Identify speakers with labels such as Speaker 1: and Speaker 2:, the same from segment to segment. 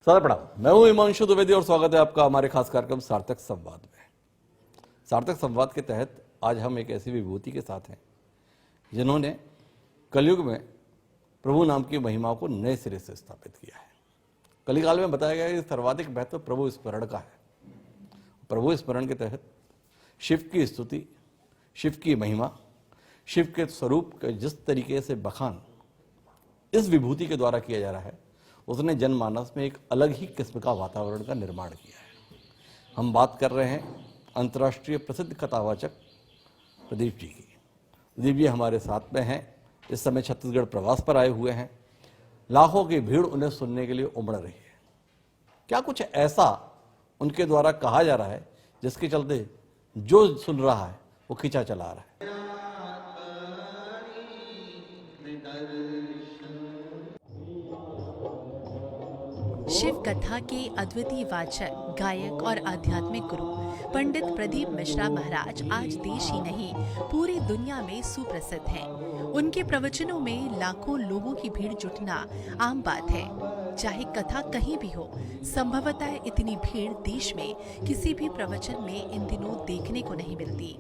Speaker 1: सदा प्रणाम। मैं हूं हिमांशु द्विवेदी और स्वागत है आपका हमारे खास कार्यक्रम सार्थक संवाद में। सार्थक संवाद के तहत आज हम एक ऐसी विभूति के साथ हैं जिन्होंने कलयुग में प्रभु नाम की महिमा को नए सिरे से स्थापित किया है। कलिकाल में बताया गया कि सर्वाधिक महत्व प्रभु स्मरण का है। प्रभु स्मरण के तहत शिव की स्तुति, शिव की महिमा, शिव के स्वरूप के जिस तरीके से बखान इस विभूति के द्वारा किया जा रहा है, उसने जनमानस में एक अलग ही किस्म का वातावरण का निर्माण किया है। हम बात कर रहे हैं अंतर्राष्ट्रीय प्रसिद्ध कथावाचक प्रदीप जी की। प्रदीप जी हमारे साथ में हैं, इस समय छत्तीसगढ़ प्रवास पर आए हुए हैं। लाखों की भीड़ उन्हें सुनने के लिए उमड़ रही है। क्या कुछ ऐसा उनके द्वारा कहा जा रहा है जिसके चलते जो सुन रहा है वो खींचा चला रहा है?
Speaker 2: शिव कथा के अद्वितीय वाचक, गायक और आध्यात्मिक गुरु पंडित प्रदीप मिश्रा महाराज आज देश ही नहीं पूरी दुनिया में सुप्रसिद्ध हैं। उनके प्रवचनों में लाखों लोगों की भीड़ जुटना आम बात है। चाहे कथा कहीं भी हो, संभवतः इतनी भीड़ देश में किसी भी प्रवचन में इन दिनों देखने को नहीं मिलती।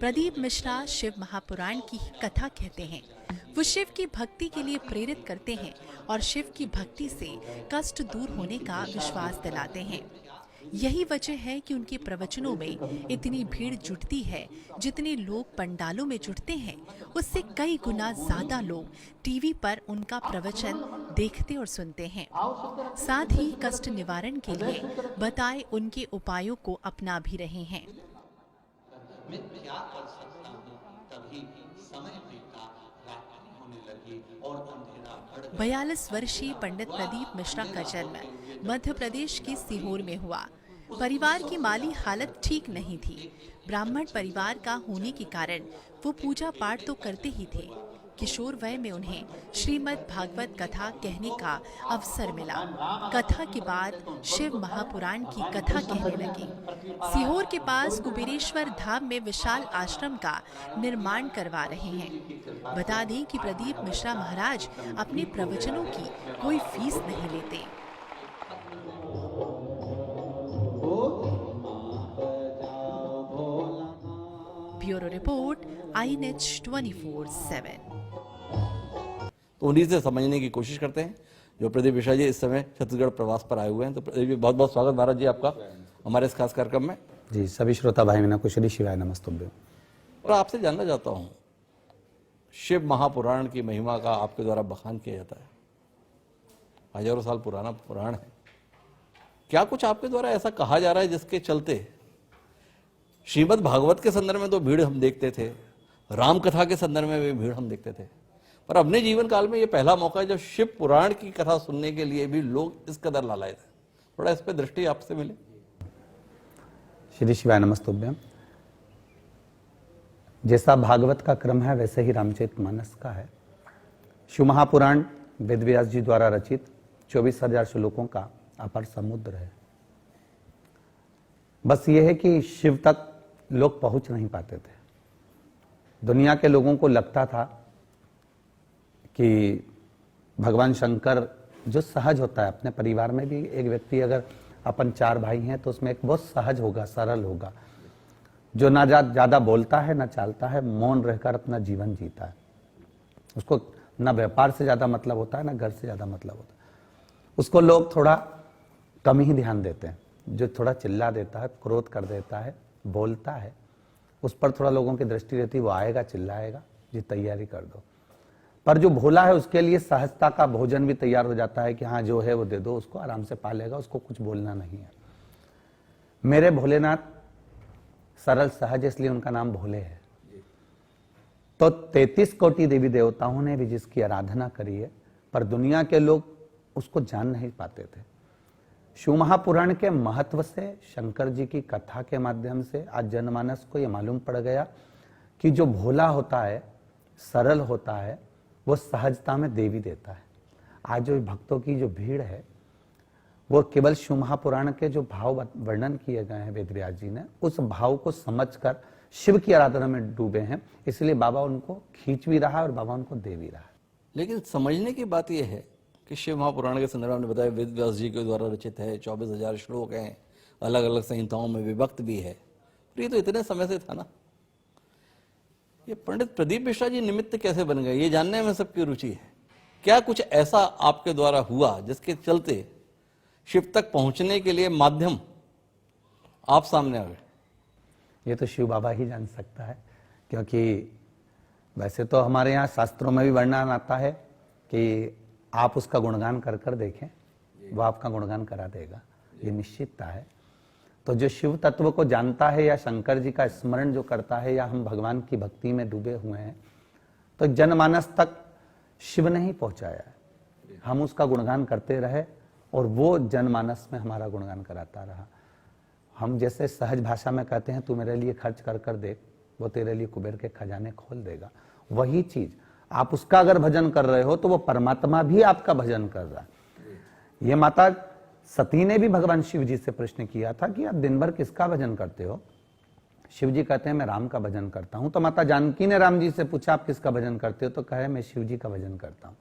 Speaker 2: प्रदीप मिश्रा शिव महापुराण की कथा कहते हैं। वो शिव की भक्ति के लिए प्रेरित करते हैं और शिव की भक्ति से कष्ट दूर होने का विश्वास दिलाते हैं। यही वजह है कि उनके प्रवचनों में इतनी भीड़ जुटती है। जितने लोग पंडालों में जुटते हैं, उससे कई गुना ज्यादा लोग टीवी पर उनका प्रवचन देखते और सुनते हैं। साथ ही कष्ट निवारण के लिए बताए उनके उपायों को अपना भी रहे हैं।
Speaker 3: मैं क्या कर सकता हूँ, तभी समय बीता, रात्रि होने लगी और अंधेरा बढ़ गया।
Speaker 2: 42 वर्षीय पंडित प्रदीप मिश्रा का जन्म मध्य प्रदेश के सीहोर में हुआ। परिवार की माली हालत ठीक नहीं थी। ब्राह्मण परिवार का होने के कारण वो पूजा पाठ तो करते ही थे। किशोर वय में उन्हें श्रीमद् भागवत कथा कहने का अवसर मिला। कथा के बाद शिव महापुराण की कथा कहने लगे। सीहोर के पास कुबेरेश्वर धाम में विशाल आश्रम का निर्माण करवा रहे हैं। बता दें कि प्रदीप मिश्रा महाराज अपने प्रवचनों की कोई फीस नहीं लेते। Bureau report, INH 24/7।
Speaker 1: तो उन्हीं से समझने की कोशिश करते हैं जो प्रदीप मिश्रा जी इस समय छत्तीसगढ़ प्रवास पर आए हुए हैं। तो प्रदीप जी बहुत बहुत स्वागत महाराज जी आपका हमारे इस खास कार्यक्रम में।
Speaker 4: जी, सभी श्रोता भाई मीना कुशली शिवाय नमस्तुभ्यं।
Speaker 1: और आपसे जानना चाहता हूँ, शिव महापुराण की महिमा का आपके द्वारा बखान किया जाता है। हजारों साल पुराना पुराण है। क्या कुछ आपके द्वारा ऐसा कहा जा रहा है जिसके चलते श्रीमद् भागवत के संदर्भ में तो भीड़ हम देखते थे, राम कथा के संदर्भ में भी भीड़ हम देखते थे, पर अपने जीवन काल में ये पहला मौका है जब शिव पुराण की कथा सुनने के लिए भी लोग इस कदर लालायित हैं। थोड़ा इस पे दृष्टि आपसे मिले।
Speaker 4: श्री शिवाय नमस्तुभ्यं। जैसा भागवत का क्रम है वैसे ही रामचरितमानस का है। शिव महापुराण वेद व्यास जी द्वारा रचित 24,000 श्लोकों का अपार समुद्र है। बस ये है कि शिव तक लोग पहुंच नहीं पाते थे। दुनिया के लोगों को लगता था कि भगवान शंकर जो सहज होता है, अपने परिवार में भी एक व्यक्ति अगर अपन 4 भाई हैं तो उसमें एक बहुत सहज होगा, सरल होगा, जो ना ज्यादा बोलता है ना चालता है, मौन रहकर अपना जीवन जीता है। उसको ना व्यापार से ज्यादा मतलब होता है ना घर से ज्यादा मतलब होता है। उसको लोग थोड़ा कम ही ध्यान देते हैं। जो थोड़ा चिल्ला देता है, क्रोध कर देता है, बोलता है, उस पर थोड़ा लोगों की दृष्टि रहती है, वो आएगा चिल्लाएगा, जी तैयारी कर दो। पर जो भोला है उसके लिए सहजता का भोजन भी तैयार हो जाता है कि हाँ जो है वो दे दो, उसको आराम से पा लेगा, उसको कुछ बोलना नहीं है। मेरे भोलेनाथ सरल सहज, इसलिए उनका नाम भोले है। तो 33 कोटि देवी देवताओं ने भी जिसकी आराधना करी है, पर दुनिया के लोग उसको जान नहीं पाते थे। शिव महापुराण के महत्व से, शंकर जी की कथा के माध्यम से आज जनमानस को यह मालूम पड़ गया कि जो भोला होता है, सरल होता है, वो सहजता में देवी देता है। आज जो भक्तों की जो भीड़ है वो केवल शिव महापुराण के जो भाव वर्णन किए गए हैं वेद व्यास जी ने, उस भाव को समझकर शिव की आराधना में डूबे हैं। इसलिए बाबा उनको खींच भी रहा है और बाबा उनको दे भी रहा है।
Speaker 1: लेकिन समझने की बात यह है कि शिव महापुराण के संदर्भ में बताया वेद व्यास जी के द्वारा रचित है, 24,000 श्लोक हैं, अलग अलग संहिताओं में विभक्त भी है। तो ये तो इतने समय से था ना। ये पंडित प्रदीप मिश्रा जी निमित्त कैसे बन गए, ये जानने में सबकी रुचि है। क्या कुछ ऐसा आपके द्वारा हुआ जिसके चलते शिव तक पहुंचने के लिए माध्यम आप सामने आ गए?
Speaker 4: ये तो शिव बाबा ही जान सकता है, क्योंकि वैसे तो हमारे यहाँ शास्त्रों में भी वर्णन आता है कि आप उसका गुणगान कर कर देखें, वो आपका गुणगान करा देगा, ये निश्चितता है। तो जो शिव तत्व को जानता है या शंकर जी का स्मरण जो करता है या हम भगवान की भक्ति में डूबे हुए हैं, तो जनमानस तक शिव ने ही पहुंचाया है। हम उसका गुणगान करते रहे और वो जनमानस में हमारा गुणगान कराता रहा। हम जैसे सहज भाषा में कहते हैं, तू मेरे लिए खर्च कर कर देख, वो तेरे लिए कुबेर के खजाने खोल देगा। वही चीज आप उसका अगर भजन कर रहे हो तो वो परमात्मा भी आपका भजन कर रहा है। ये माता सती ने भी भगवान शिव जी से प्रश्न किया था कि आप दिन भर किसका भजन करते हो? शिव जी कहते हैं मैं राम का भजन करता हूं। तो माता जानकी ने राम जी से पूछा आप किसका भजन करते हो? तो कहे मैं शिव जी का भजन करता हूं।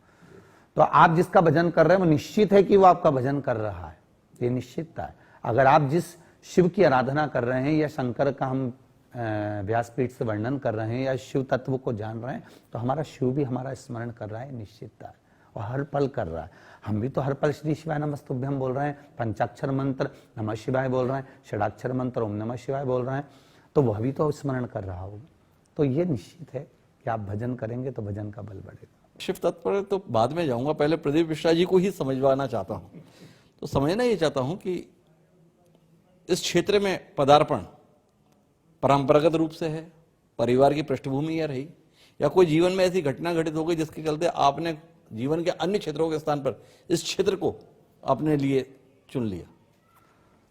Speaker 4: तो आप जिसका भजन कर रहे हैं वो निश्चित है कि वो आपका भजन कर रहा है, ये निश्चितता है। अगर आप जिस शिव की आराधना कर रहे हैं या शंकर का हम व्यासपीठ से वर्णन कर रहे हैं या शिव तत्व को जान रहे हैं, तो हमारा शिव भी हमारा स्मरण कर रहा है, निश्चितता है, और हर पल कर रहा है। हम भी तो हर पल श्री शिवाय नमस्तुभ्यम बोल रहे हैं, पंचाक्षर मंत्र नमः शिवाय बोल रहे हैं, षडाक्षर मंत्र ओम नमः शिवाय बोल रहे हैं, तो वह भी तो स्मरण कर रहा होगा। तो ये निश्चित है कि आप भजन करेंगे तो भजन का बल बढ़ेगा।
Speaker 1: शिव तत्व पर तो बाद में जाऊंगा, पहले प्रदीप मिश्रा जी को ही समझवाना चाहता हूं। तो समझना ये चाहता हूं कि इस क्षेत्र में पदार्पण परंपरागत रूप से है, परिवार की पृष्ठभूमि यह रही, या कोई जीवन में ऐसी घटना घटित हो गई जिसके चलते आपने जीवन के अन्य क्षेत्रों के स्थान पर इस क्षेत्र को अपने लिए चुन लिया?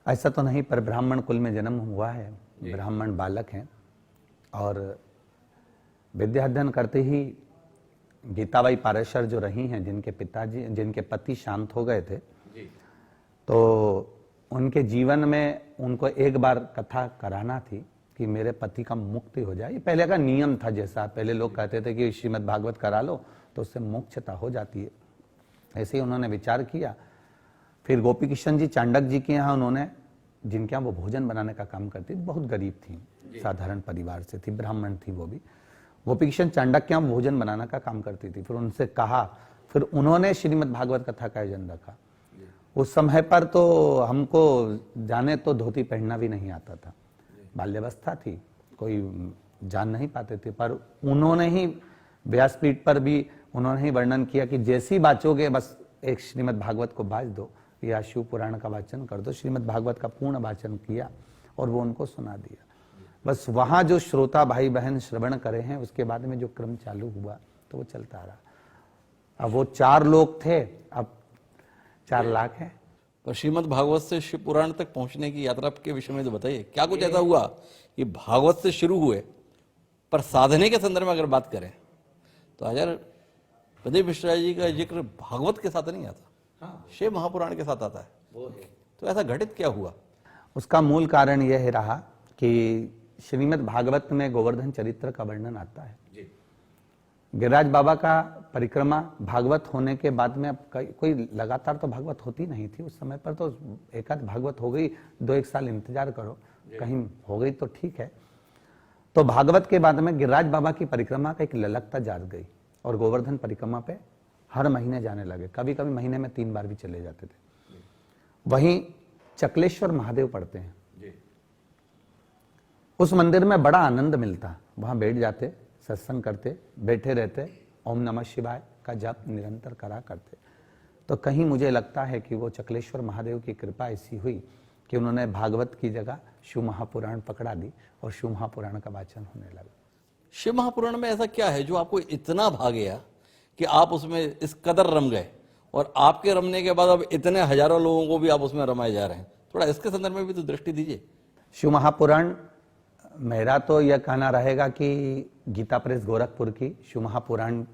Speaker 4: ऐसा तो नहीं, पर ब्राह्मण कुल में जन्म हुआ है, ब्राह्मण बालक हैं, और विद्या अध्ययन करते ही गीताबाई पारेशर जो रही हैं, जिनके पति शांत हो गए थे, तो उनके जीवन में उनको एक बार कथा कराना थी कि मेरे पति का मुक्ति हो जाए। ये पहले का नियम था, जैसा पहले लोग कहते थे कि श्रीमद् भागवत करा लो तो उससे मोक्षता हो जाती है, ऐसे ही उन्होंने विचार किया। फिर गोपी किशन जी चांडक जी के यहाँ उन्होंने, जिनके यहाँ वो भोजन बनाने का काम करती थी, बहुत गरीब थी, साधारण परिवार से थी, ब्राह्मण थी वो भी। गोपी किशन चांडक के यहाँ भोजन बनाने का काम करती थी। फिर उनसे कहा, फिर उन्होंने श्रीमद् भागवत कथा का आयोजन रखा। उस समय पर तो हमको जाने तो धोती पहनना भी नहीं आता था, बाल्यावस्था थी, कोई जान नहीं पाते थे, पर उन्होंने ही व्यासपीठ पर भी उन्होंने ही वर्णन किया कि जैसी बाचोगे बस एक श्रीमद् भागवत को बाच दो या शिव पुराण का वाचन कर दो। श्रीमद् भागवत का पूर्ण वाचन किया और वो उनको सुना दिया। बस वहां जो श्रोता भाई बहन श्रवण करे हैं, उसके बाद में जो क्रम चालू हुआ तो वो चलता रहा। अब वो 4 लोग थे, अब 4 लाख है।
Speaker 1: पर श्रीमद् भागवत से शिव पुराण तक पहुंचने की यात्रा के विषय में तो बताइए, क्या कुछ ऐसा हुआ कि भागवत से शुरू हुए, पर साधने के संदर्भ में अगर बात करें तो आचार्य प्रदीप मिश्रा जी का जिक्र भागवत के साथ नहीं आता, शिव महापुराण के साथ आता है। तो ऐसा घटित क्या हुआ?
Speaker 4: उसका मूल कारण यह रहा कि श्रीमद् भागवत में गोवर्धन चरित्र का वर्णन आता है। गिरिराज बाबा का परिक्रमा भागवत होने के बाद में, अब कोई लगातार तो भागवत होती नहीं थी उस समय पर, तो एकाध भागवत हो गई, 2-1 साल इंतजार करो, कहीं हो गई तो ठीक है। तो भागवत के बाद में गिरिराज बाबा की परिक्रमा का एक ललकता जाग गई और गोवर्धन परिक्रमा पे हर महीने जाने लगे, कभी कभी महीने में 3 बार भी चले जाते थे। वहीं चकलेश्वर महादेव पढ़ते हैं, उस मंदिर में बड़ा आनंद मिलता, वहां बैठ जाते, सत्संग करते, बैठे रहते, ओम नमः शिवाय का जप निरंतर करा करते। तो कहीं मुझे लगता है कि वो चकलेश्वर महादेव की कृपा ऐसी हुई कि उन्होंने भागवत की जगह शिव महापुराण पकड़ा दी और शिव महापुराण का वाचन होने लगा।
Speaker 1: शिव महापुराण में ऐसा क्या है जो आपको इतना भा गया कि आप उसमें इस कदर रम गए, और आपके रमने के बाद अब इतने हजारों लोगों को भी आप उसमें रमाए जा रहे हैं? थोड़ा इसके संदर्भ में भी तो दृष्टि दीजिए।
Speaker 4: शिव महापुराण, मेरा तो यह कहना रहेगा कि गीता प्रेस गोरखपुर की शिव महापुराण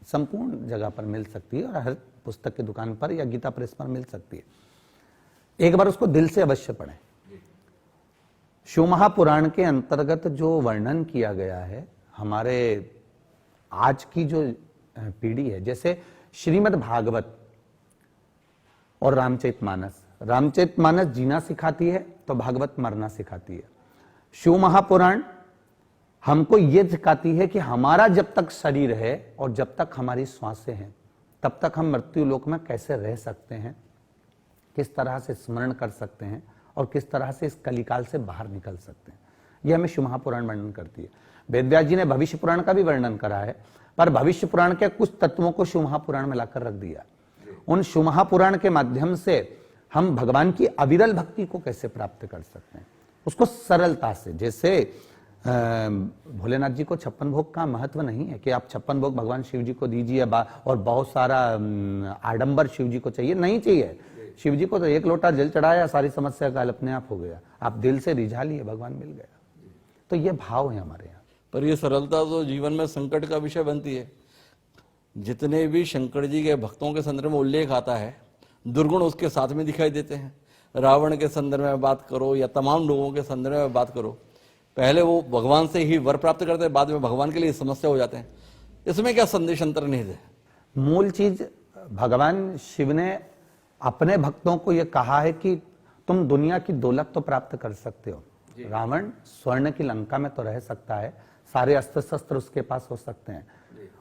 Speaker 4: संपूर्ण जगह पर मिल सकती है और हर पुस्तक की दुकान पर या गीता प्रेस पर मिल सकती है। एक बार उसको दिल से अवश्य पढ़ें। शिव महापुराण के अंतर्गत जो वर्णन किया गया है, हमारे आज की जो पीढ़ी है। जैसे श्रीमद् भागवत और रामचरितमानस, रामचरितमानस जीना सिखाती है तो भागवत मरना सिखाती है। शिव महापुराण हमको यह सिखाती है कि हमारा जब तक शरीर है और जब तक हमारी श्वासें हैं तब तक हम मृत्यु लोक में कैसे रह सकते हैं, किस तरह से स्मरण कर सकते हैं और किस तरह से इस कलिकाल से बाहर निकल सकते हैं। यह हमें शिव महापुराण वर्णन करती है। वेदव्यास जी ने भविष्य पुराण का भी वर्णन करा है, पर भविष्य पुराण के कुछ तत्वों को शिव महापुराण में लाकर रख दिया। उन शिव महापुराण के माध्यम से हम भगवान की अविरल भक्ति को कैसे प्राप्त कर सकते हैं, उसको सरलता से। जैसे भोलेनाथ जी को 56 भोग का महत्व नहीं है कि आप 56 भोग भगवान शिव जी को दीजिए और बहुत सारा आडंबर शिव जी को चाहिए, नहीं चाहिए। शिव जी को तो एक लोटा जल चढ़ाया, सारी समस्या का हल अपने आप हो गया। आप दिल से रिझा लिए, भगवान मिल गया। तो ये भाव है हमारे यहाँ।
Speaker 1: पर ये सरलता तो जीवन में संकट का विषय बनती है। जितने भी शंकर जी के भक्तों के संदर्भ में उल्लेख आता है, दुर्गुण उसके साथ में दिखाई देते हैं। रावण के संदर्भ में बात करो या तमाम लोगों के संदर्भ में बात करो, पहले वो भगवान से ही वर प्राप्त करते हैं, बाद में भगवान के लिए समस्या हो जाते हैं। इसमें क्या संदेश अंतर नहीं है?
Speaker 4: मूल चीज भगवान शिव ने अपने भक्तों को यह कहा है कि तुम दुनिया की दौलत तो प्राप्त कर सकते हो। रावण स्वर्ण की लंका में तो रह सकता है, सारे अस्त्र शस्त्र उसके पास हो सकते हैं,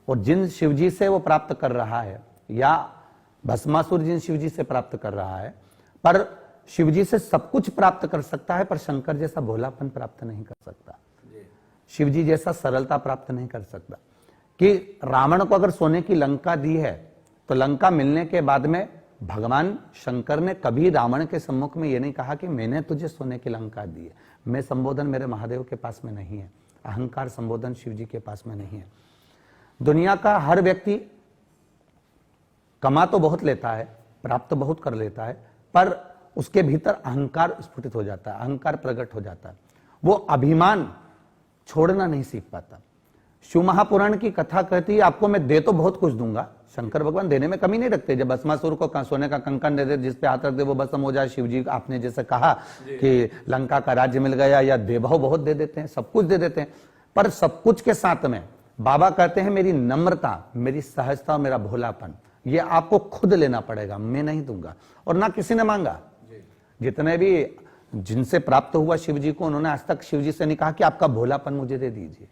Speaker 4: और जिन शिवजी से वो प्राप्त कर रहा है, या भस्मासुर जिन शिवजी से प्राप्त कर रहा है, पर शिवजी से सब कुछ प्राप्त कर सकता है, पर शंकर जैसा भोलापन प्राप्त नहीं कर सकता, शिवजी जैसा सरलता प्राप्त नहीं कर सकता। कि रावण को अगर सोने की लंका दी है तो लंका मिलने के बाद में भगवान शंकर ने कभी रावण के सम्मुख में यह नहीं कहा कि मैंने तुझे सोने की लंका दी है। मैं संबोधन मेरे महादेव के पास में नहीं है, अहंकार संबोधन शिव जी के पास में नहीं है। दुनिया का हर व्यक्ति कमा तो बहुत लेता है, प्राप्त बहुत कर लेता है, पर उसके भीतर अहंकार स्फुटित हो जाता है, अहंकार प्रकट हो जाता है। वो अभिमान छोड़ना नहीं सीख पाता। शिव महापुराण की कथा कहती है आपको मैं दे तो बहुत कुछ दूंगा, शंकर भगवान देने में कमी नहीं रखते। जब भस्मासुर को सोने का कंकन दे दे, जिस पे हाथ रख दे वो भस्म हो जाए, शिवजी आपने जैसे कहा कि लंका का राज्य मिल गया, या देवभाव बहुत दे देते हैं, सब कुछ दे देते हैं। पर सब कुछ के साथ में बाबा कहते हैं मेरी नम्रता, मेरी सहजता, मेरा भोलापन, ये आपको खुद लेना पड़ेगा, मैं नहीं दूंगा। और ना किसी ने मांगा। जितने भी जिनसे प्राप्त हुआ शिव जी को, उन्होंने आज तक शिव जी से नहीं कहा कि आपका भोलापन मुझे दे दीजिए,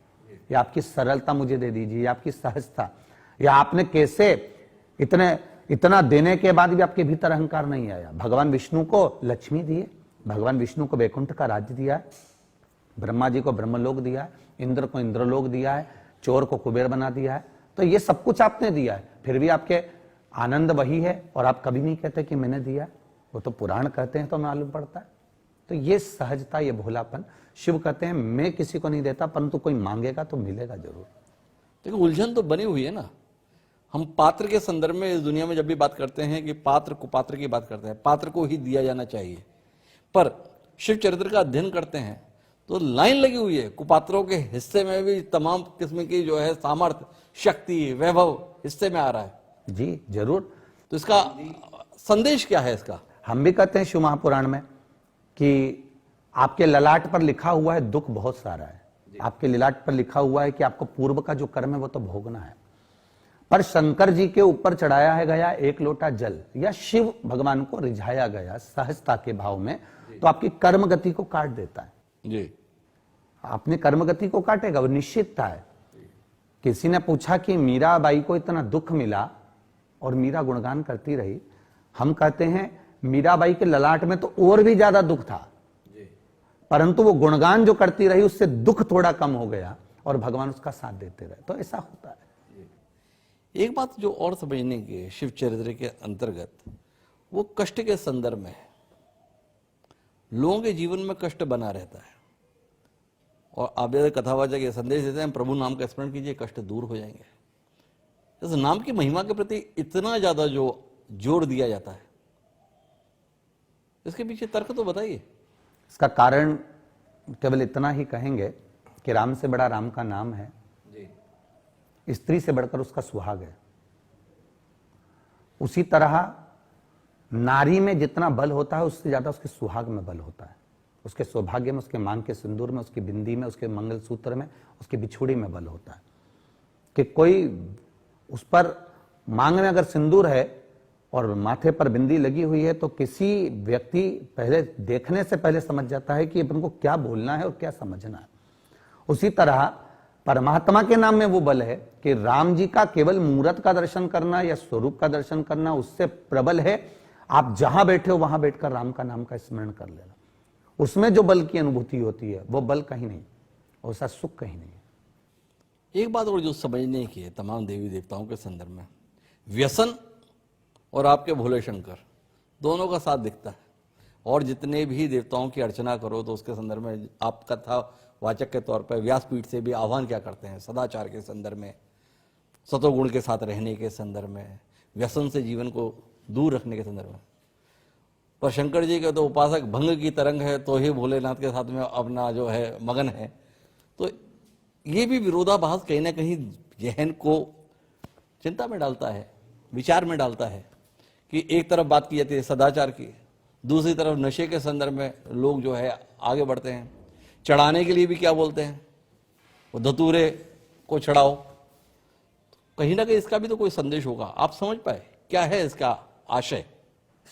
Speaker 4: या आपकी सरलता मुझे दे दीजिए, या आपकी सहजता, या आपने कैसे इतना देने के बाद भी आपके भीतर अहंकार नहीं आया। भगवान विष्णु को लक्ष्मी दिए, भगवान विष्णु को वैकुंठ का राज्य दिया है, ब्रह्मा जी को ब्रह्मलोक दिया है, इंद्र को इंद्रलोक दिया है, चोर को कुबेर बना दिया है। तो ये सब कुछ आपने दिया है, फिर भी आपके आनंद वही है, और आप कभी नहीं कहते कि मैंने दिया। वो तो पुराण कहते हैं तो मालूम पड़ता है। तो ये सहजता, ये भोलापन, शिव कहते हैं मैं किसी को नहीं देता, परंतु कोई मांगेगा तो मिलेगा जरूर।
Speaker 1: देखो उलझन तो बनी हुई है ना। हम पात्र के संदर्भ में इस दुनिया में जब भी बात करते हैं कि पात्र कुपात्र की बात करते हैं, पात्र को ही दिया जाना चाहिए, पर शिव चरित्र का अध्ययन करते हैं तो लाइन लगी हुई है, कुपात्रों के हिस्से में भी तमाम किस्म की जो है सामर्थ्य, शक्ति, वैभव हिस्से में आ रहा है।
Speaker 4: जी जरूर।
Speaker 1: तो इसका संदेश क्या है इसका?
Speaker 4: हम भी कहते हैं शिव महापुराण में कि आपके ललाट पर लिखा हुआ है दुख बहुत सारा है, आपके ललाट पर लिखा हुआ है कि आपको पूर्व का जो कर्म है वो तो भोगना है, पर शंकर जी के ऊपर चढ़ाया है गया एक लोटा जल, या शिव भगवान को रिझाया गया सहजता के भाव में, तो आपकी कर्म गति को काट देता है।
Speaker 1: जी,
Speaker 4: आपने कर्म गति को काटेगा, वो निश्चितता है। किसी ने पूछा कि मीराबाई को इतना दुख मिला और मीरा गुणगान करती रही। हम कहते हैं मीराबाई के ललाट में तो और भी ज्यादा दुख था, परंतु वो गुणगान जो करती रही उससे दुख थोड़ा कम हो गया और भगवान उसका साथ देते रहे। तो ऐसा होता है।
Speaker 1: एक बात जो और समझने की है शिव चरित्र के अंतर्गत, वो कष्ट के संदर्भ में है। लोगों के जीवन में कष्ट बना रहता है, और आप जैसे कथावाचक ये संदेश देते हैं प्रभु नाम का स्मरण कीजिए, कष्ट दूर हो जाएंगे। इस नाम की महिमा के प्रति इतना ज्यादा जो जोर दिया जाता है, इसके पीछे तर्क तो बताइए।
Speaker 4: इसका कारण केवल इतना ही कहेंगे कि राम से बड़ा राम का नाम है, स्त्री से बढ़कर उसका सुहाग है। उसी तरह नारी में जितना बल होता है उससे ज्यादा उसके सुहाग में बल होता है, उसके सौभाग्य में, उसके मांग के सिंदूर में, उसकी बिंदी में, उसके मंगलसूत्र में, उसकी बिछुड़ी में बल होता है। कि कोई उस पर मांग में अगर सिंदूर है और माथे पर बिंदी लगी हुई है तो किसी व्यक्ति पहले देखने से पहले समझ जाता है कि अपन को क्या बोलना है और क्या समझना है। उसी तरह परमात्मा के नाम में वो बल है कि राम जी का केवल मूर्त का दर्शन करना या स्वरूप का दर्शन करना उससे प्रबल है आप जहां बैठे हो वहां बैठकर राम का नाम का स्मरण कर लेना। उसमें जो बल की अनुभूति होती है वो बल कहीं नहीं, वैसा सुख कहीं नहीं।
Speaker 1: एक बात और जो समझने की है तमाम देवी देवताओं के संदर्भ में, व्यसन और आपके भोले शंकर दोनों का साथ दिखता है। और जितने भी देवताओं की अर्चना करो तो उसके संदर्भ में आप कथा वाचक के तौर पर व्यासपीठ से भी आह्वान क्या करते हैं, सदाचार के संदर्भ में, सतोगुण के साथ रहने के संदर्भ में, व्यसन से जीवन को दूर रखने के संदर्भ में। पर शंकर जी के तो उपासक भंग की तरंग है तो ही भोलेनाथ के साथ में अपना जो है मगन है। तो ये भी विरोधाभास कहीं ना कहीं जहन को चिंता में डालता है, विचार में डालता है कि एक तरफ बात की जाती है सदाचार की, दूसरी तरफ नशे के संदर्भ में लोग जो है आगे बढ़ते हैं। चढ़ाने के लिए भी क्या बोलते हैं, वो धतूरे को चढ़ाओ। कहीं ना कहीं इसका भी तो कोई संदेश होगा, आप समझ पाए क्या है इसका आशय?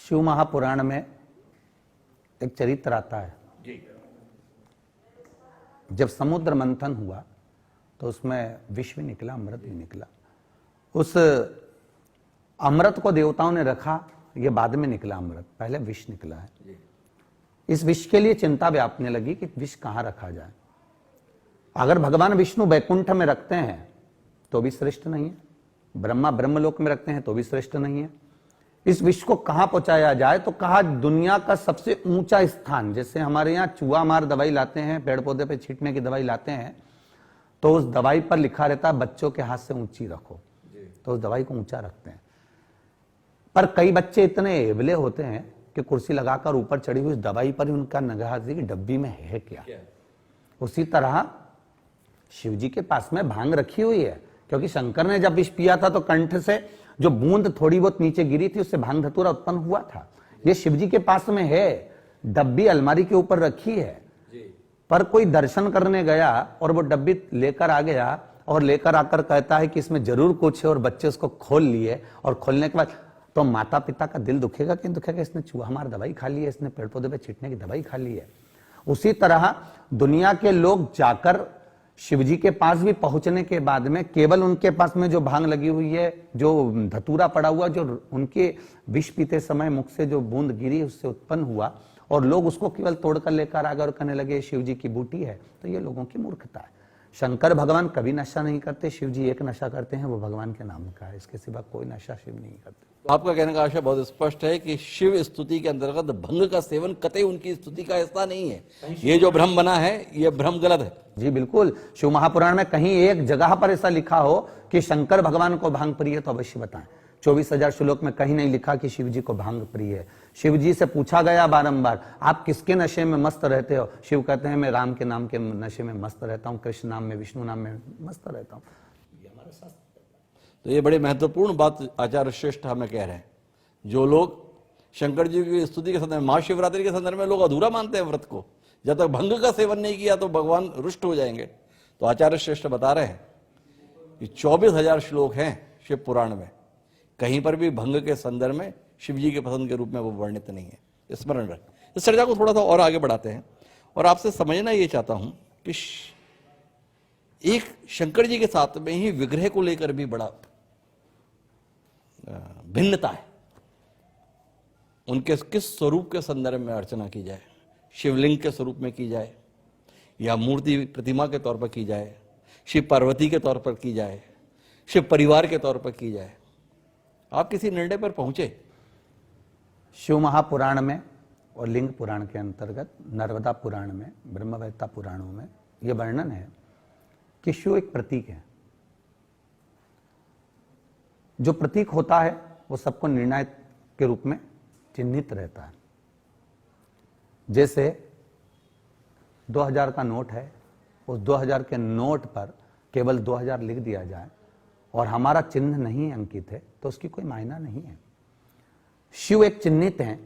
Speaker 4: शिव महापुराण में एक चरित्र आता है। जब समुद्र मंथन हुआ तो उसमें विष भी निकला, अमृत भी निकला। उस अमृत को देवताओं ने रखा, ये बाद में निकला अमृत, पहले विष निकला है। इस विष के लिए चिंता व्यापने लगी कि विष कहां रखा जाए। अगर भगवान विष्णु वैकुंठ में रखते हैं तो भी श्रेष्ठ नहीं है, ब्रह्मा ब्रह्मलोक में रखते हैं तो भी श्रेष्ठ नहीं है। इस विष को कहां पहुंचाया जाए तो कहा दुनिया का सबसे ऊंचा स्थान, जैसे हमारे यहाँ चूहा मार दवाई लाते हैं, पेड़ पौधे पे छींटने की दवाई लाते हैं, तो उस दवाई पर लिखा रहता है बच्चों के हाथ से ऊंची रखो, तो उस दवाई को ऊंचा रखते हैं। पर कई बच्चे इतने एवले होते हैं कि कुर्सी लगाकर ऊपर चढ़ी हुई दवाई पर ही उनका निगाह थी कि डब्बी में है क्या। उसी तरह शिव जी के पास में भांग रखी हुई है, क्योंकि शंकर ने जब विष पिया था तो कंठ से जो बूंद थोड़ी बहुत नीचे गिरी थी उससे भांग धतूरा उत्पन्न हुआ था। ये शिव जी के पास में है, डब्बी अलमारी के ऊपर रखी है। पर कोई दर्शन करने गया और वो डब्बी लेकर आ गया और लेकर आकर कहता है कि इसमें जरूर कुछ है, और बच्चे उसको खोल लिए, और खोलने के बाद तो माता पिता का दिल दुखेगा कि दुखेगा, इसने चूहा मार दवाई खा ली है, इसने पेड़ पौधे पे छींटने की दवाई खा ली है। उसी तरह दुनिया के लोग जाकर शिवजी के पास भी पहुंचने के बाद में केवल उनके पास में जो भांग लगी हुई है, जो धतूरा पड़ा हुआ, जो उनके विष पीते समय मुख से जो बूंद गिरी उससे उत्पन्न हुआ, और लोग उसको केवल तोड़कर लेकर आ गए और कहने लगे शिव जी की बूटी है, तो ये लोगों की मूर्खता है। शंकर भगवान कभी नशा नहीं करते, शिव जी एक नशा करते हैं, वो भगवान के नाम का है, इसके सिवा कोई नशा शिव नहीं करते।
Speaker 1: तो आपका कहने का आशय बहुत स्पष्ट है कि शिव स्तुति के अंतर्गत भंग का सेवन कतई उनकी स्तुति का हिस्सा नहीं है। ये जो भ्रम बना है ये भ्रम गलत है।
Speaker 4: जी बिल्कुल, शिव महापुराण में कहीं एक जगह पर ऐसा लिखा हो कि शंकर भगवान को भांग प्रिय है तो अवश्य बताएं। 24,000 श्लोक में कहीं नहीं लिखा कि शिव जी को भांग प्रिय है। शिव जी से पूछा गया बारंबार, आप किसके नशे में मस्त रहते हो? शिव कहते हैं मैं राम के नाम के नशे में मस्त रहता हूँ, कृष्ण नाम में, विष्णु नाम में मस्त रहता हूँ। ये हमारा शास्त्र।
Speaker 1: तो ये बड़ी महत्वपूर्ण बात आचार्य श्रेष्ठ हमें कह रहे हैं। जो लोग शंकर जी की स्तुति के संदर्भ में, महाशिवरात्रि के संदर्भ में लोग अधूरा मानते हैं व्रत को, जब तक भंग का सेवन नहीं किया तो भगवान रुष्ट हो जाएंगे। तो आचार्य श्रेष्ठ बता रहे हैं कि 24,000 श्लोक हैं शिव पुराण में, कहीं पर भी भंग के संदर्भ में शिव जी के पसंद के रूप में वो वर्णित नहीं है। स्मरण रखें। इस चर्चा को थोड़ा सा और आगे बढ़ाते हैं और आपसे समझना ये चाहता हूं कि एक शंकर जी के साथ में ही विग्रह को लेकर भी बड़ा भिन्नता है। उनके किस स्वरूप के संदर्भ में अर्चना की जाए, शिवलिंग के स्वरूप में की जाए या मूर्ति प्रतिमा के तौर पर की जाए, शिव पार्वती के तौर पर की जाए, शिव परिवार के तौर पर की जाए, आप किसी निर्णय पर पहुंचे?
Speaker 4: शिव महापुराण में और लिंग पुराण के अंतर्गत नर्मदा पुराण में, ब्रह्मवेत्ता पुराणों में यह वर्णन है कि शिव एक प्रतीक है। जो प्रतीक होता है वो सबको निर्णायक के रूप में चिन्हित रहता है। जैसे 2000 का नोट है, उस 2000 के नोट पर केवल 2000 लिख दिया जाए और हमारा चिन्ह नहीं अंकित है तो उसकी कोई मायना नहीं है। शिव एक चिन्हित है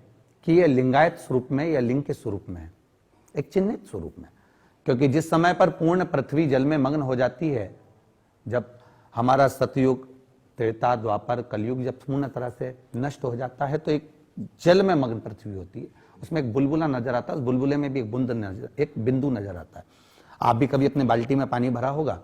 Speaker 4: कि यह लिंगायत स्वरूप में या लिंग के स्वरूप में है, एक चिन्हित स्वरूप में। क्योंकि जिस समय पर पूर्ण पृथ्वी जल में मग्न हो जाती है, जब हमारा सतयुग त्रेता द्वापर कलयुग जब पूर्ण तरह से नष्ट हो जाता है तो एक जल में मग्न पृथ्वी होती है, उसमें एक बुलबुला नजर आता है, उस बुलबुले में भी एक बिंदु नजर आता है। आप भी कभी अपने बाल्टी में पानी भरा होगा,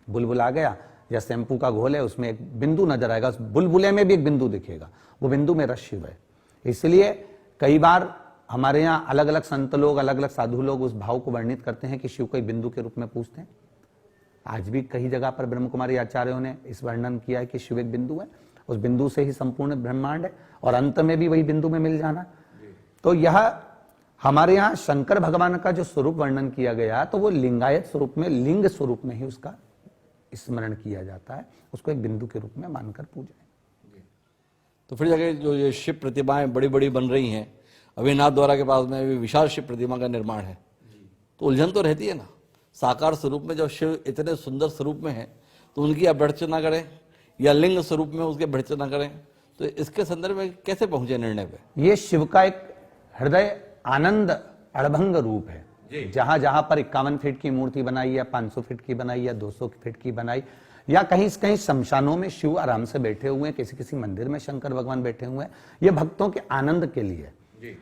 Speaker 4: बुलबुला आ गया या शैम्पू का घोल है, उसमें एक बिंदु नजर आएगा, उस बुलबुले में भी एक बिंदु दिखेगा, वो बिंदु मेरा शिव है। इसलिए कई बार हमारे यहाँ अलग अलग संत लोग, अलग अलग साधु लोग उस भाव को वर्णित करते हैं कि शिव को एक बिंदु के रूप में पूछते हैं। आज भी कई जगह पर ब्रह्म कुमारी आचार्यों ने इस वर्णन किया है कि शिव एक बिंदु है, उस बिंदु से ही संपूर्ण ब्रह्मांड है और अंत में भी वही बिंदु में मिल जाना। तो यह हमारे यहाँ शंकर भगवान का जो स्वरूप वर्णन किया गया तो वो लिंगायत स्वरूप में, लिंग स्वरूप में ही उसका स्मरण किया जाता है, उसको एक बिंदु के रूप में मानकर पूजें।
Speaker 1: तो फिर जाके जो ये शिव प्रतिमाएं बड़ी बड़ी बन रही हैं, अभी नाथ द्वारा के पास में भी विशाल शिव प्रतिमा का निर्माण है, तो उलझन तो रहती है ना, साकार स्वरूप में जब शिव इतने सुंदर स्वरूप में है तो उनकी आप भर्त्सना करें या लिंग स्वरूप में उसके भर्त्सना करें, तो इसके संदर्भ में कैसे पहुंचे निर्णय पे?
Speaker 4: ये शिव का एक हृदय आनंद अड़भंग रूप है। जहां जहां पर 51 फीट की मूर्ति बनाई या 500 फीट की बनाई या 200 फीट की बनाई या कहीं कहीं शमशानों में शिव आराम से बैठे हुए हैं, किसी किसी मंदिर में शंकर भगवान बैठे हुए हैं, ये भक्तों के आनंद के लिए,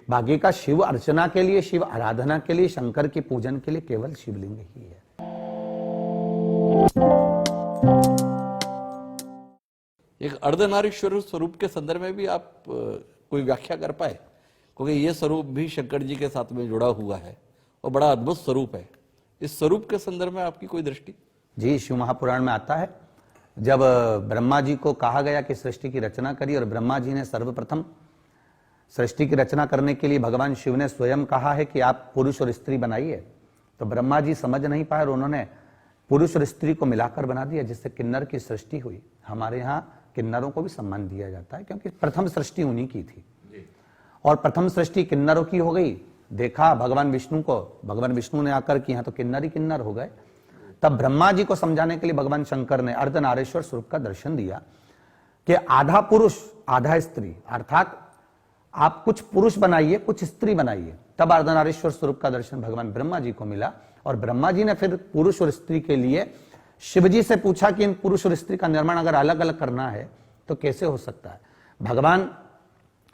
Speaker 4: बाकी का शिव अर्चना के लिए, शिव आराधना के लिए, शंकर के पूजन के लिए केवल शिवलिंग ही है।
Speaker 1: एक अर्धनारीश्वर स्वरूप के संदर्भ में भी आप कोई व्याख्या कर पाए, क्योंकि ये स्वरूप भी शंकर जी के साथ में जुड़ा हुआ है और बड़ा अद्भुत स्वरूप है, इस स्वरूप के संदर्भ में आपकी कोई दृष्टि?
Speaker 4: जी, शिव महापुराण में आता है, जब ब्रह्मा जी को कहा गया कि सृष्टि की रचना करिए और ब्रह्मा जी ने सर्वप्रथम सृष्टि की रचना करने के लिए भगवान शिव ने स्वयं कहा है कि आप पुरुष और स्त्री बनाइए, तो ब्रह्मा जी समझ नहीं पाए और उन्होंने पुरुष और स्त्री को मिलाकर बना दिया, जिससे किन्नर की सृष्टि हुई। हमारे यहाँ किन्नरों को भी सम्मान दिया जाता है क्योंकि प्रथम सृष्टि उन्हीं की थी और प्रथम सृष्टि किन्नरों की हो गई। देखा भगवान विष्णु को, भगवान विष्णु ने आकर कि यहाँ तो किन्नर ही किन्नर हो गए। तब ब्रह्मा जी को समझाने के लिए भगवान शंकर ने अर्धनारीश्वर स्वरूप का दर्शन दिया कि आधा पुरुष आधा स्त्री, अर्थात आप कुछ पुरुष बनाइए कुछ स्त्री बनाइए। तब अर्धनारीश्वर स्वरूप का दर्शन भगवान ब्रह्मा जी को मिला और ब्रह्मा जी ने फिर पुरुष और स्त्री के लिए शिव जी से पूछा कि इन पुरुष और स्त्री का निर्माण अगर अलग अलग करना है तो कैसे हो सकता है। भगवान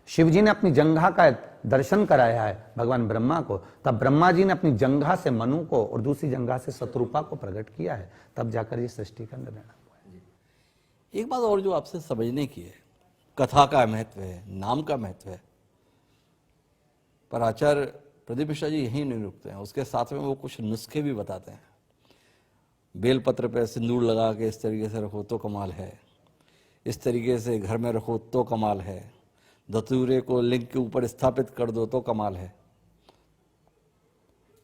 Speaker 4: शिव जी ने अपनी जंघा का दर्शन कराया है भगवान ब्रह्मा को, तब ब्रह्मा जी ने अपनी जंघा से मनु को और दूसरी जंघा से शत्रुपा को प्रकट किया है, तब जाकर ये सृष्टि का निर्णय हुआ है।
Speaker 1: एक बात और जो आपसे समझने की है, कथा का महत्व है, नाम का महत्व है, पर आचार्य प्रदीप मिश्रा जी यही नहीं रुकते हैं, उसके साथ में वो कुछ नुस्खे भी बताते हैं। बेलपत्र पे सिंदूर लगा के इस तरीके से रखो तो कमाल है, इस तरीके से घर में रखो तो कमाल है, धतूरे को लिंग के ऊपर स्थापित कर दो तो कमाल है।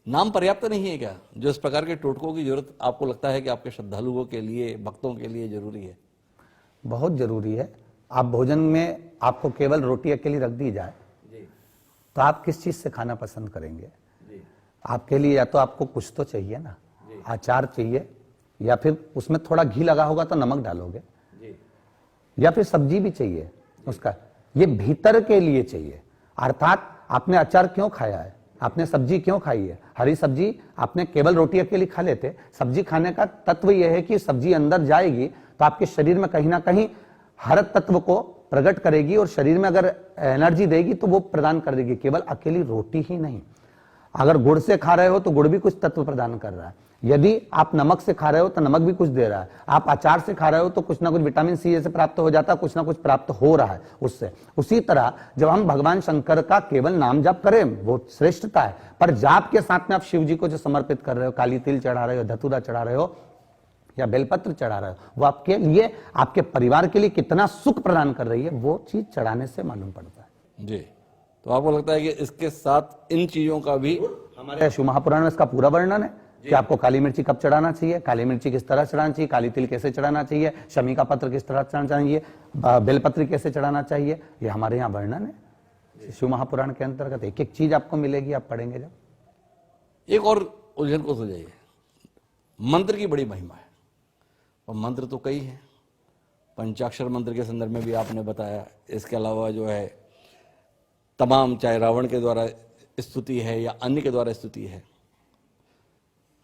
Speaker 1: नाम पर्याप्त नहीं है क्या, जो इस प्रकार के टोटकों की जरूरत आपको लगता है कि आपके श्रद्धालुओं के लिए, भक्तों के लिए जरूरी है?
Speaker 4: बहुत जरूरी है। आप भोजन में आपको केवल रोटी अकेली रख दी जाए तो आप किस चीज से खाना पसंद करेंगे? आपके लिए या तो आपको कुछ तो चाहिए ना, अचार चाहिए या फिर उसमें थोड़ा घी लगा होगा तो नमक डालोगे, या फिर सब्जी भी चाहिए उसका, ये भीतर के लिए चाहिए। अर्थात आपने अचार क्यों खाया है, आपने सब्जी क्यों खाई है? हरी सब्जी आपने केवल रोटी अकेली खा लेते, सब्जी खाने का तत्व यह है कि सब्जी अंदर जाएगी तो आपके शरीर में कहीं ना कहीं हर तत्व को प्रकट करेगी और शरीर में अगर एनर्जी देगी तो वो प्रदान कर देगी। केवल अकेली रोटी ही नहीं, अगर गुड़ से खा रहे हो तो गुड़ भी कुछ तत्व प्रदान कर रहा है, यदि आप नमक से खा रहे हो तो नमक भी कुछ दे रहा है, आप अचार से खा रहे हो तो कुछ ना कुछ विटामिन सी से प्राप्त हो जाता है, कुछ ना कुछ प्राप्त हो रहा है उससे। उसी तरह जब हम भगवान शंकर का केवल नाम जाप करें वो श्रेष्ठता है, पर जाप के साथ में आप शिव जी को जो समर्पित कर रहे हो, काली तिल चढ़ा रहे हो, धतूरा चढ़ा रहे हो या बेलपत्र चढ़ा रहे हो, वो आपके लिए, आपके परिवार के लिए कितना सुख प्रदान कर रही है, वो चीज चढ़ाने से मालूम पड़ता है।
Speaker 1: जी, तो आपको लगता है कि इसके साथ इन चीजों का भी
Speaker 4: हमारे शिव महापुराण में इसका पूरा वर्णन है कि आपको काली मिर्ची कब चढ़ाना चाहिए, काली मिर्ची किस तरह चढ़ाना चाहिए, काली तिल कैसे चढ़ाना चाहिए, शमी का पत्र किस तरह चढ़ाना चाहिए, बेलपत्र कैसे चढ़ाना चाहिए, ये हमारे यहाँ वर्णन है शिव महापुराण के अंतर्गत। एक एक चीज आपको मिलेगी, आप पढ़ेंगे जब।
Speaker 1: एक और उलझन को सुलझाइए, मंत्र की बड़ी महिमा है और मंत्र तो कई हैं, पंचाक्षर मंत्र के संदर्भ में भी आपने बताया, इसके अलावा जो है तमाम, चाहे रावण के द्वारा स्तुति है या अन्य के द्वारा स्तुति है,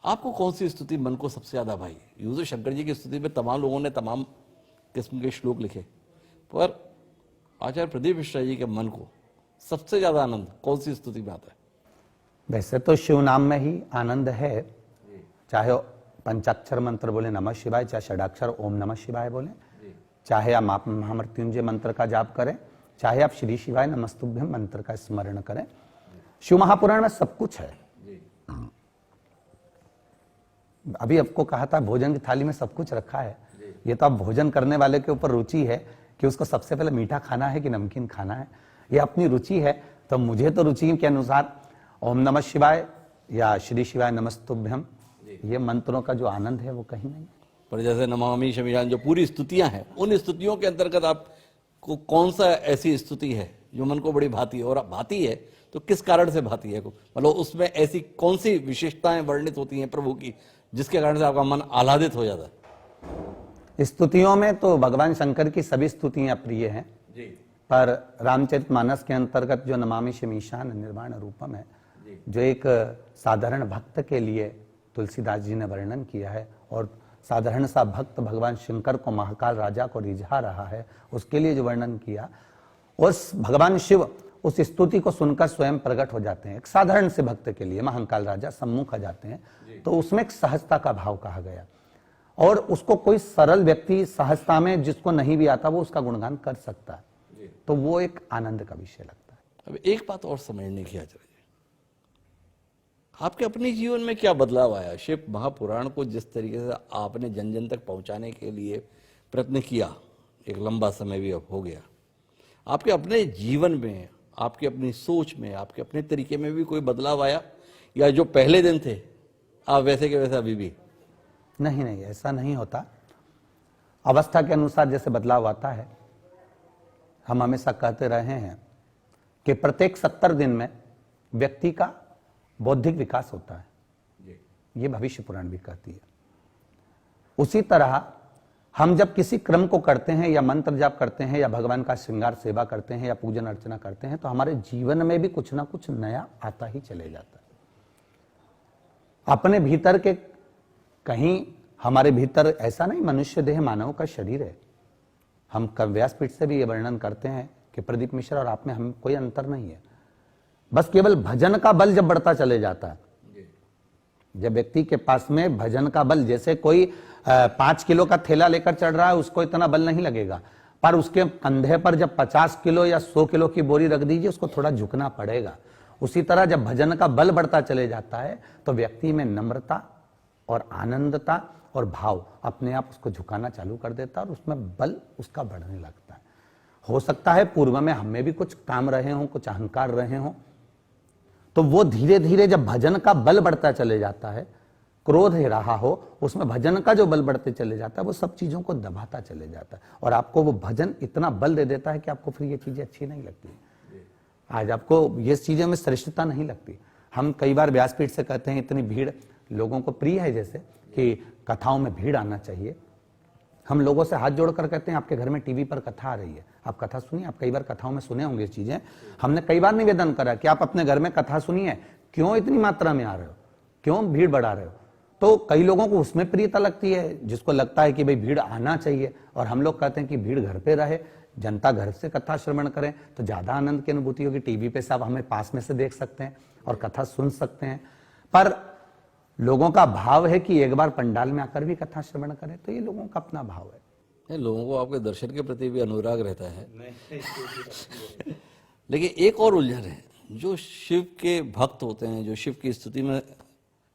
Speaker 1: आपको कौन सी स्तुति मन को सबसे ज्यादा भाई? यूं तो शंकर जी की स्तुति में तमाम लोगों ने तमाम किस्म के श्लोक लिखे, पर आचार्य प्रदीप मिश्रा जी के मन को सबसे ज्यादा आनंद कौन सी स्तुति में आता है?
Speaker 4: वैसे तो शिव नाम में ही आनंद है, चाहे पंचाक्षर मंत्र बोले नमः शिवाय, चाहे षडाक्षर ओम नमः शिवाय बोले, चाहे आप महामृत्युंजय मंत्र का जाप करें, चाहे आप श्री शिवाय नमस्तुभ्यम मंत्र का स्मरण करें। शिव महापुराण में सब कुछ है। अभी आपको कहा था भोजन की थाली में सब कुछ रखा है। ये तो आप भोजन करने वाले के ऊपर रुचि है कि उसको सबसे पहले मीठा खाना है कि नमकीन खाना है, ये अपनी रुचि है। तो मुझे तो रुचि के अनुसार ओम नमः शिवाय या श्री शिवाय नमस्तुभ्यम, ये मंत्रों का जो आनंद है वो कहीं नहीं।
Speaker 1: पर जैसे नमामि शमीयान जो पूरी स्तुतियां हैं, उन स्तुतियों के अंतर्गत आपको कौन सा ऐसी स्तुति है जो मन को बड़ी भाती है? और भाती है तो किस कारण से भाती है? मतलब उसमें ऐसी कौन सी विशेषताएं वर्णित होती हैं प्रभु की जिसके कारण से आपका मन आह्लादित हो जाता है?
Speaker 4: स्तुतियों में तो भगवान शंकर की सभी स्तुतियां प्रिय हैं, पर रामचरितमानस के अंतर्गत जो नमामि शमीशान निर्वाण रूपम है, जो एक साधारण भक्त के लिए तुलसीदास जी ने वर्णन किया है, और साधारण सा भक्त भगवान शंकर को, महाकाल राजा को रिझा रहा है, उसके लिए जो वर्णन किया, उस भगवान शिव उस स्तुति को सुनकर स्वयं प्रकट हो जाते हैं। एक साधारण से भक्त के लिए महाकाल राजा सम्मुख आ जाते हैं, तो उसमें एक सहजता का भाव कहा गया, और उसको कोई सरल व्यक्ति सहजता में जिसको नहीं भी आता वो उसका गुणगान कर सकता है, तो वो एक आनंद का विषय लगता है।
Speaker 1: अब एक बात और समझने की आचार्य, आपके अपने जीवन में क्या बदलाव आया? शिव महापुराण को जिस तरीके से आपने जन जन तक पहुंचाने के लिए प्रयत्न किया, एक लंबा समय भी अब हो गया, आपके अपने जीवन में, आपकी अपनी सोच में, आपके अपने तरीके में भी कोई बदलाव आया, या जो पहले दिन थे आप वैसे के वैसे अभी भी?
Speaker 4: नहीं नहीं, ऐसा नहीं होता। अवस्था के अनुसार जैसे बदलाव आता है, हम हमेशा कहते रहे हैं कि प्रत्येक 70 दिन में व्यक्ति का बौद्धिक विकास होता है, ये भविष्य पुराण भी कहती है। उसी तरह हम जब किसी क्रम को करते हैं, या मंत्र जाप करते हैं, या भगवान का श्रृंगार सेवा करते हैं, या पूजन अर्चना करते हैं, तो हमारे जीवन में भी कुछ ना कुछ नया आता ही चले जाता है। अपने भीतर के कहीं, हमारे भीतर ऐसा नहीं, मनुष्य देह मानव का शरीर है। हम व्यासपीठ से भी ये वर्णन करते हैं कि प्रदीप मिश्रा और आप में हम कोई अंतर नहीं है, बस केवल भजन का बल जब बढ़ता चले जाता है, जब व्यक्ति के पास में भजन का बल, जैसे कोई 5 किलो का थैला लेकर चढ़ रहा है, उसको इतना बल नहीं लगेगा, पर उसके कंधे पर जब 50 किलो या 100 किलो की बोरी रख दीजिए, उसको थोड़ा झुकना पड़ेगा। उसी तरह जब भजन का बल बढ़ता चले जाता है, तो व्यक्ति में नम्रता और आनंदता और भाव अपने आप उसको झुकाना चालू कर देता है, और उसमें बल उसका बढ़ने लगता है। हो सकता है पूर्व में हमें भी कुछ काम रहे हों, कुछ अहंकार रहे हों, तो वो धीरे धीरे जब भजन का बल बढ़ता चले जाता है, क्रोध ही रहा हो, उसमें भजन का जो बल बढ़ते चले जाता है, वो सब चीजों को दबाता चले जाता है, और आपको वो भजन इतना बल दे देता है कि आपको फिर ये चीजें अच्छी नहीं लगती। आज आपको ये चीजों में श्रेष्ठता नहीं लगती। हम कई बार व्यासपीठ से कहते हैं, इतनी भीड़ लोगों को प्रिय है, जैसे कि कथाओं में भीड़ आना चाहिए। हम लोगों से हाथ जोड़कर कहते हैं, आपके घर में टीवी पर कथा आ रही है, आप कथा सुनिए। आप कई बार कथाओं में सुने होंगे चीजें। हमने कई बार निवेदन करा कि आप अपने घर में कथा सुनिए, क्यों इतनी मात्रा में आ रहे हो, क्यों भीड़ बढ़ा रहे हो? तो कई लोगों को उसमें प्रियता लगती है, जिसको लगता है कि भाई भीड़ आना चाहिए, और हम लोग कहते हैं कि भीड़ घर पे रहे, जनता घर से कथा श्रवण करें तो ज्यादा आनंद की अनुभूति होगी। टीवी पे सब हमें पास में से देख सकते हैं और कथा सुन सकते हैं, पर लोगों का भाव है कि एक बार पंडाल में आकर भी कथा श्रवण करें, तो ये लोगों का अपना भाव है।
Speaker 1: लोगों को आपके दर्शन के प्रति भी अनुराग रहता है। लेकिन एक और उलझन है, जो शिव के भक्त होते हैं, जो शिव की स्तुति में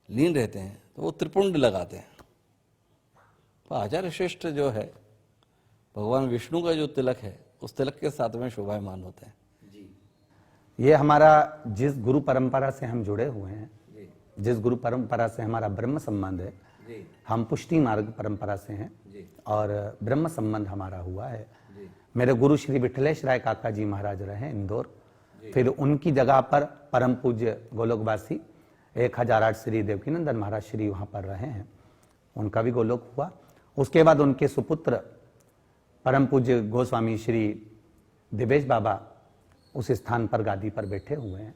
Speaker 1: लीन रहते हैं, तो वो त्रिपुंड लगाते हैं। तो आचार्य श्रेष्ठ जो है, भगवान विष्णु का जो तिलक है, उस तिलक के साथ में शोभायमान होते हैं।
Speaker 4: ये हमारा जिस गुरु परंपरा से हम जुड़े हुए हैं, जिस गुरु परंपरा से हमारा ब्रह्म संबंध है, हम पुष्टि मार्ग परंपरा से हैं, और ब्रह्म संबंध हमारा हुआ है। मेरे गुरु श्री विठलेश राय काका जी महाराज रहे इंदौर, फिर उनकी जगह पर परम पूज्य गोलोकवासी 1008 श्री देवकीनंदन महाराज श्री वहां पर रहे हैं, उनका भी गोलोक हुआ। उसके बाद उनके सुपुत्र परम पूज्य गोस्वामी श्री दिवेश बाबा उस स्थान पर गादी पर बैठे हुए हैं।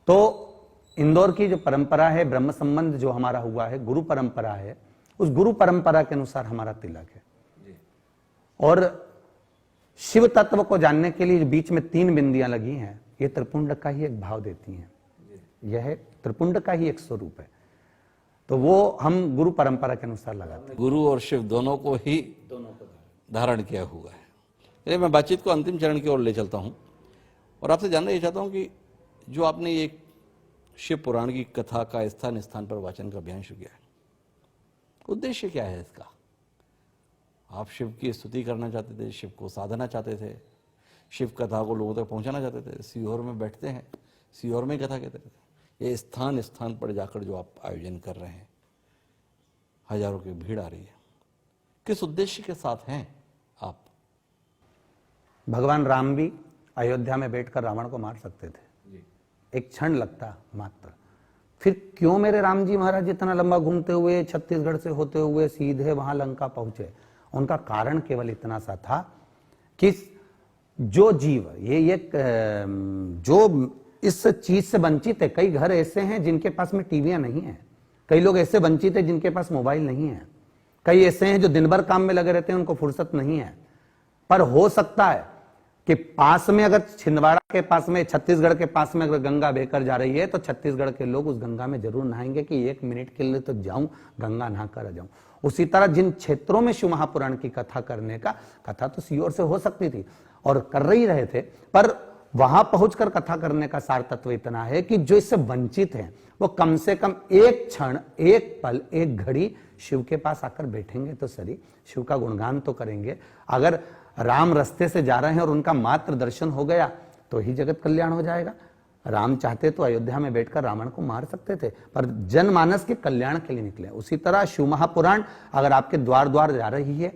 Speaker 4: तो इंदौर की जो परंपरा है, ब्रह्म संबंध जो हमारा हुआ है, गुरु परंपरा है, उस गुरु परंपरा के अनुसार हमारा तिलक है। और शिव तत्व को जानने के लिए बीच में 3 बिंदियां लगी हैं, ये त्रिपुंड का ही एक भाव देती हैं। यह त्रिपुंड का ही एक स्वरूप है, तो वो हम गुरु परंपरा के अनुसार लगाते हैं।
Speaker 1: गुरु और शिव दोनों को धारण किया हुआ है। चलिए मैं बातचीत को अंतिम चरण की ओर ले चलता हूं और आपसे जानना ये चाहता हूं कि जो आपने ये शिव पुराण की कथा का स्थान स्थान पर वाचन का अभियान शुरू किया है, उद्देश्य क्या है इसका? आप शिव की स्तुति करना चाहते थे, शिव को साधना चाहते थे, शिव कथा को लोगों तक पहुंचाना चाहते थे? सीहोर में बैठते हैं, सीहोर में कथा कहते थे। ये स्थान स्थान पर जाकर जो आप आयोजन कर रहे हैं, हजारों की भीड़ आ रही है, किस उद्देश्य के साथ हैं आप?
Speaker 4: भगवान राम भी अयोध्या में बैठकर रावण को मार सकते थे, एक क्षण लगता मात्र। फिर क्यों मेरे राम जी महाराज इतना लंबा घूमते हुए छत्तीसगढ़ से होते हुए सीधे वहां लंका पहुंचे? उनका कारण केवल इतना सा था कि जो जीव ये जो इस चीज से वंचित है, कई घर ऐसे हैं जिनके पास में टीवियां नहीं है, कई लोग ऐसे वंचित है जिनके पास मोबाइल नहीं है, कई ऐसे हैं जो दिन भर काम में लगे रहते हैं, उनको फुर्सत नहीं है। पर हो सकता है कि पास में अगर छिंदवाड़ा के पास में, छत्तीसगढ़ के पास में अगर गंगा बहकर जा रही है तो छत्तीसगढ़ के लोग उस गंगा में जरूर नहाएंगे कि 1 मिनट के लिए तो जाऊं, गंगा नहाकर आ जाऊं। उसी तरह जिन क्षेत्रों में शिव महापुराण की कथा करने का, कथा तो सीहोर से हो सकती थी और कर ही रहे थे, पर वहां पहुंचकर कथा करने का सार तत्व इतना है कि जो इससे वंचित हैं वो कम से कम एक क्षण, एक पल, एक घड़ी शिव के पास आकर बैठेंगे तो सही, शिव का गुणगान तो करेंगे। अगर राम रास्ते से जा रहे हैं और उनका मात्र दर्शन हो गया तो ही जगत कल्याण हो जाएगा। राम चाहते तो अयोध्या में बैठकर रावण को मार सकते थे, पर जनमानस के कल्याण के लिए निकले। उसी तरह शिव महापुराण अगर आपके द्वार द्वार जा रही है,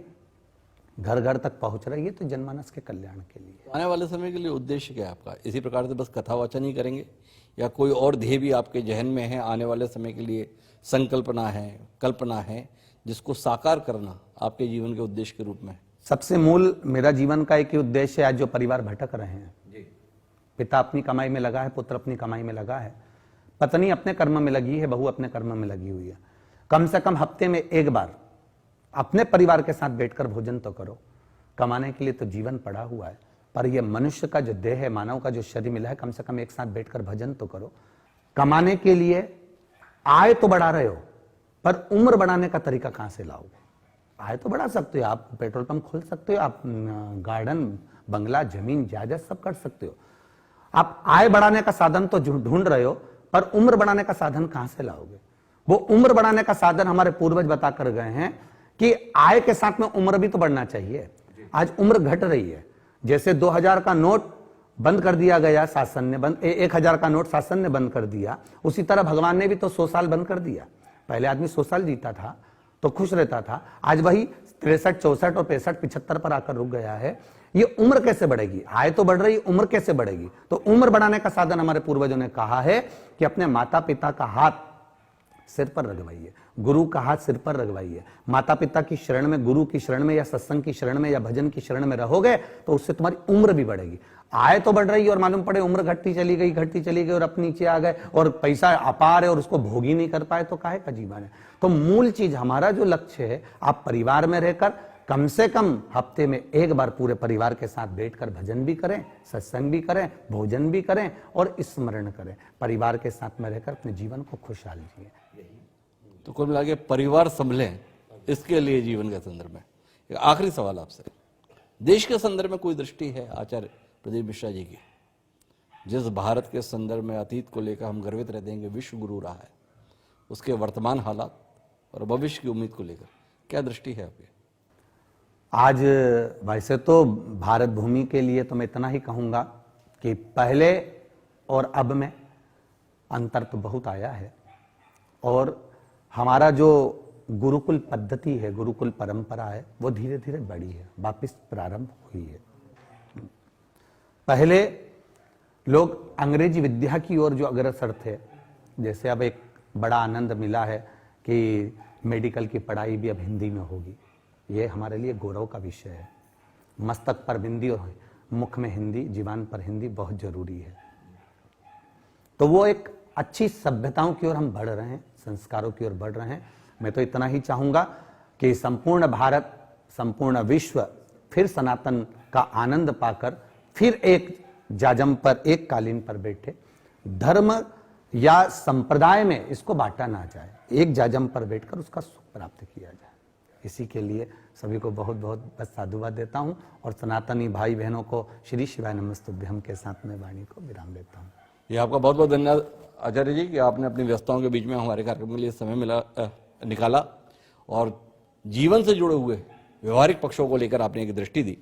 Speaker 4: घर घर तक पहुंच रही है, तो जनमानस के कल्याण के लिए।
Speaker 1: आने वाले समय के लिए उद्देश्य क्या है आपका? इसी प्रकार से बस कथा वाचन ही करेंगे या कोई और ध्येय भी आपके जहन में है? आने वाले समय के लिए संकल्पना है, कल्पना है, जिसको साकार करना आपके जीवन के उद्देश्य के रूप में?
Speaker 4: सबसे मूल मेरा जीवन का एक ही उद्देश्य है, आज जो परिवार भटक रहे हैं, पिता अपनी कमाई में लगा है, पुत्र अपनी कमाई में लगा है, पत्नी अपने कर्म में लगी है, बहू अपने कर्म में लगी हुई है, कम से कम हफ्ते में एक बार अपने परिवार के साथ बैठकर भोजन तो करो। कमाने के लिए तो जीवन पड़ा हुआ है, पर यह मनुष्य का जो देह है, मानव का जो शरीर मिला है, कम से कम एक साथ बैठकर भजन तो करो। कमाने के लिए आय तो बढ़ा रहे हो, पर उम्र बढ़ाने का तरीका कहां से लाओगे? आय तो बढ़ा सकते हो, आप पेट्रोल पंप खोल सकते हो, आप गार्डन, बंगला, जमीन, जायदाद सब कर सकते हो। आप आय बढ़ाने का साधन तो ढूंढ रहे हो, पर उम्र बढ़ाने का साधन कहां से लाओगे? वो उम्र बढ़ाने का साधन हमारे पूर्वज बता कर गए हैं कि आय के साथ में उम्र भी तो बढ़ना चाहिए। आज उम्र घट रही है। जैसे 2000 का नोट बंद कर दिया गया शासन ने, 1000 का नोट शासन ने बंद कर दिया, उसी तरह भगवान ने भी तो 100 साल बंद कर दिया। पहले आदमी 100 साल जीता था तो खुश रहता था, आज वही 63, 64 और 65, 75 पर आकर रुक गया है। ये उम्र कैसे बढ़ेगी? आय तो बढ़ रही, उम्र कैसे बढ़ेगी? तो उम्र बढ़ाने का साधन हमारे पूर्वजों ने कहा है कि अपने माता पिता का हाथ सिर पर रगवाइए, गुरु का हाथ सिर पर रगवाइए। माता पिता की शरण में, गुरु की शरण में, या सत्संग की शरण में, या भजन की शरण में रहोगे तो उससे तुम्हारी उम्र भी बढ़ेगी। आय तो बढ़ रही है और मालूम पड़े उम्र घटती चली गई और अब नीचे आ गए और पैसा अपार है और उसको भोग ही नहीं कर पाए तो काहे का जीवन है? तो मूल चीज, हमारा जो लक्ष्य है, आप परिवार में रहकर कम से कम हफ्ते में एक बार पूरे परिवार के साथ बैठकर भजन भी करें, सत्संग भी करें, भोजन भी करें और स्मरण करें। परिवार के साथ में रहकर अपने जीवन को खुशहाल जिए।
Speaker 1: तो कुल मिला के परिवार संभलें, इसके लिए जीवन के संदर्भ में एक आखिरी सवाल आपसे, देश के संदर्भ में कोई दृष्टि है आचार्य प्रदीप मिश्रा जी की? जिस भारत के संदर्भ में अतीत को लेकर हम गर्वित रहते हैं कि विश्व गुरु रहा है, उसके वर्तमान हालात और भविष्य की उम्मीद को लेकर क्या दृष्टि है आपकी?
Speaker 4: आज वैसे तो भारत भूमि के लिए तो मैं इतना ही कहूंगा कि पहले और अब में अंतर तो बहुत आया है और हमारा जो गुरुकुल पद्धति है, गुरुकुल परंपरा है, वो धीरे धीरे बढ़ी है, वापस प्रारंभ हुई है। पहले लोग अंग्रेजी विद्या की ओर जो अग्रसर थे, जैसे अब एक बड़ा आनंद मिला है कि मेडिकल की पढ़ाई भी अब हिंदी में होगी, ये हमारे लिए गौरव का विषय है। मस्तक पर बिंदी और मुख में हिंदी, जीवान पर हिंदी बहुत जरूरी है। तो वो एक अच्छी सभ्यताओं की ओर हम बढ़ रहे हैं, संस्कारों की ओर बढ़ रहे हैं। मैं तो इतना ही चाहूंगा कि संपूर्ण भारत, संपूर्ण विश्व फिर सनातन का आनंद पाकर फिर एक जाजम पर, एक कालीन पर बैठे। धर्म या संप्रदाय में इसको बांटा ना जाए, एक जाजम पर बैठकर उसका सुख प्राप्त किया जाए। इसी के लिए सभी को बहुत बहुत बस साधुवाद देता हूं और सनातनी भाई बहनों को श्री शिवाय नमस्तुभ्यम के साथ में वाणी को विराम देता हूं।
Speaker 1: ये आपका बहुत बहुत धन्यवाद आचार्य जी कि आपने अपनी व्यस्तताओं के बीच में हमारे कार्यक्रम के लिए समय निकाला और जीवन से जुड़े हुए व्यवहारिक पक्षों को लेकर आपने एक दृष्टि दी।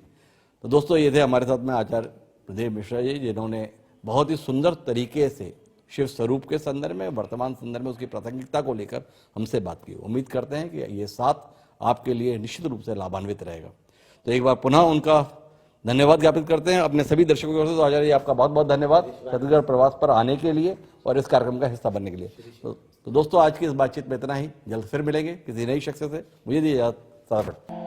Speaker 1: तो दोस्तों, ये थे हमारे साथ में आचार्य प्रदीप मिश्रा जी, जिन्होंने बहुत ही सुंदर तरीके से शिव स्वरूप के संदर्भ में, वर्तमान संदर्भ में उसकी प्रासंगिकता को लेकर हमसे बात की। उम्मीद करते हैं कि ये साथ आपके लिए निश्चित रूप से लाभान्वित रहेगा। तो एक बार पुनः उनका धन्यवाद ज्ञापित करते हैं अपने सभी दर्शकों की ओर से। तो आचार्य जी, आपका बहुत बहुत धन्यवाद छत्तीसगढ़ प्रवास पर आने के लिए और इस कार्यक्रम का हिस्सा बनने के लिए। तो दोस्तों, आज की इस बातचीत में इतना ही। जल्द फिर मिलेंगे किसी नई शख्सियत से। मुझे दीजिए इजाजत।